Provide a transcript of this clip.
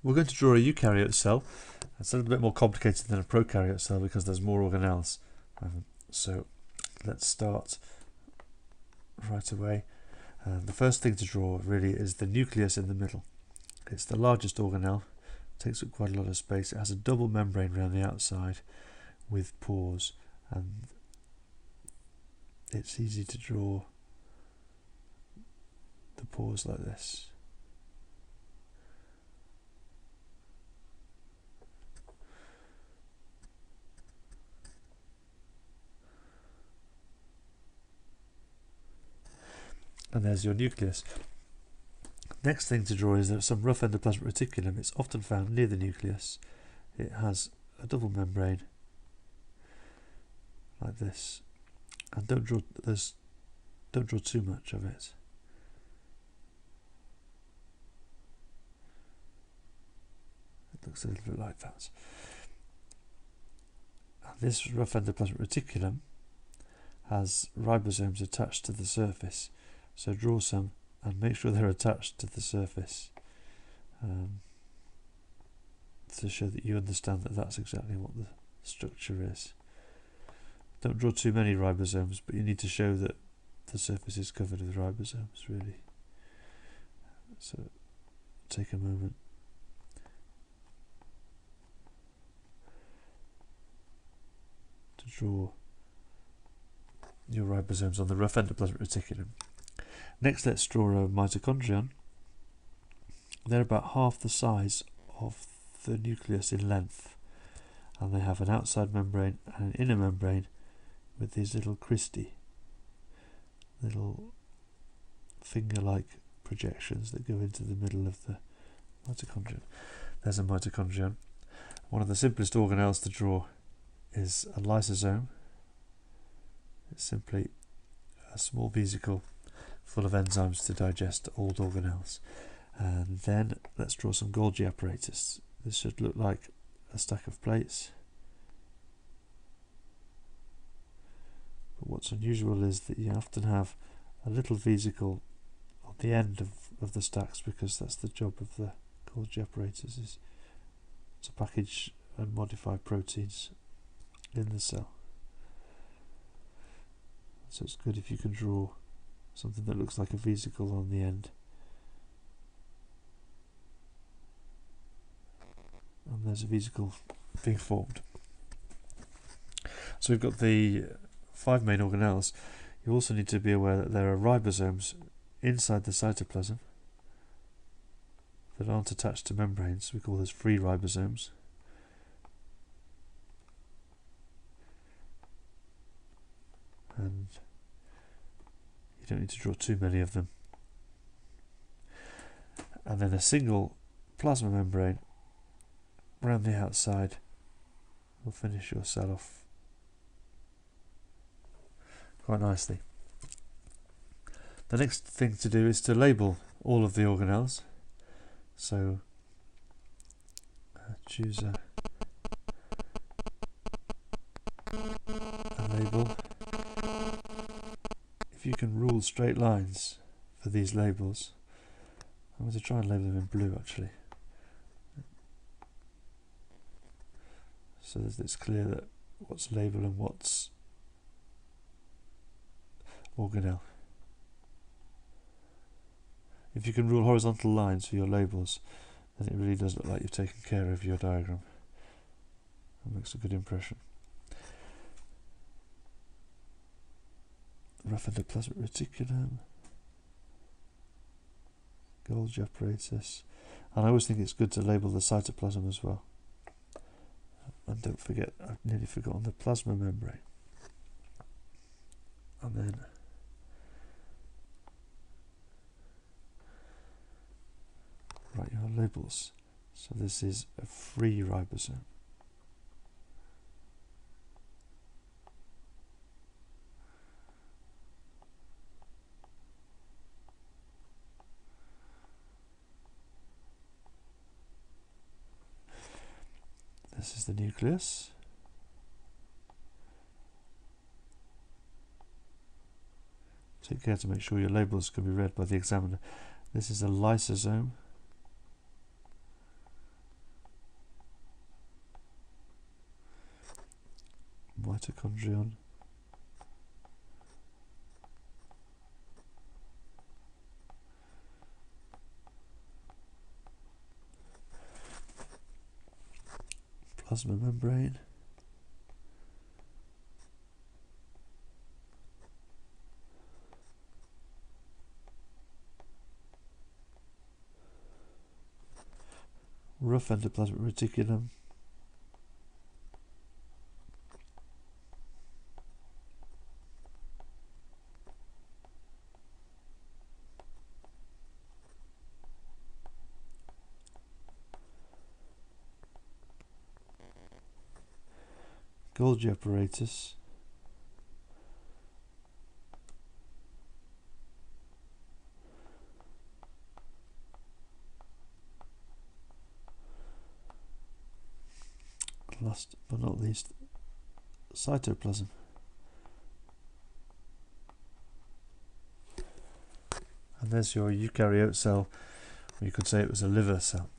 We're going to draw a eukaryote cell. It's a little bit more complicated than a prokaryote cell because there's more organelles. So let's start right away. The first thing to draw really is the nucleus in the middle. It's the largest organelle, takes up quite a lot of space. It has a double membrane around the outside with pores, and it's easy to draw the pores like this. And there's your nucleus. Next thing to draw is some rough endoplasmic reticulum. It's often found near the nucleus. It has a double membrane like this, and don't draw too much of it. It looks a little bit like that. And this rough endoplasmic reticulum has ribosomes attached to the surface. So draw some and make sure they're attached to the surface to show that you understand that that's exactly what the structure is. Don't draw too many ribosomes, but you need to show that the surface is covered with ribosomes, really. So take a moment. To draw your ribosomes on the rough endoplasmic reticulum. Next, let's draw a mitochondrion. They're about half the size of the nucleus in length, and they have an outside membrane and an inner membrane with these little cristae, little finger-like projections that go into the middle of the mitochondrion. There's a mitochondrion. One of the simplest organelles to draw is a lysosome. It's simply a small vesicle full of enzymes to digest old organelles. And then let's draw some Golgi apparatus. This should look like a stack of plates. But what's unusual is that you often have a little vesicle on the end of the stacks, because that's the job of the Golgi apparatus, is to package and modify proteins in the cell. So it's good if you can draw something that looks like a vesicle on the end. And there's a vesicle being formed. So we've got the 5 main organelles. You also need to be aware that there are ribosomes inside the cytoplasm that aren't attached to membranes. We call those free ribosomes. And you don't need to draw too many of them. And then a single plasma membrane around the outside will finish your cell off quite nicely. The next thing to do is to label all of the organelles. So choose a label. If you can rule straight lines for these labels, I'm going to try and label them in blue actually, so that it's clear that what's label and what's organelle. If you can rule horizontal lines for your labels, then it really does look like you've taken care of your diagram. It makes a good impression. Rough endoplasmic reticulum, Golgi apparatus, and I always think it's good to label the cytoplasm as well. And don't forget, I've nearly forgotten the plasma membrane. And then write your labels. So this is a free ribosome. This is the nucleus. Take care to make sure your labels can be read by the examiner. This is a lysosome. mitochondrion, plasma membrane, rough endoplasmic reticulum, Golgi apparatus, last but not least, cytoplasm. And there's your eukaryote cell. You could say it was a liver cell.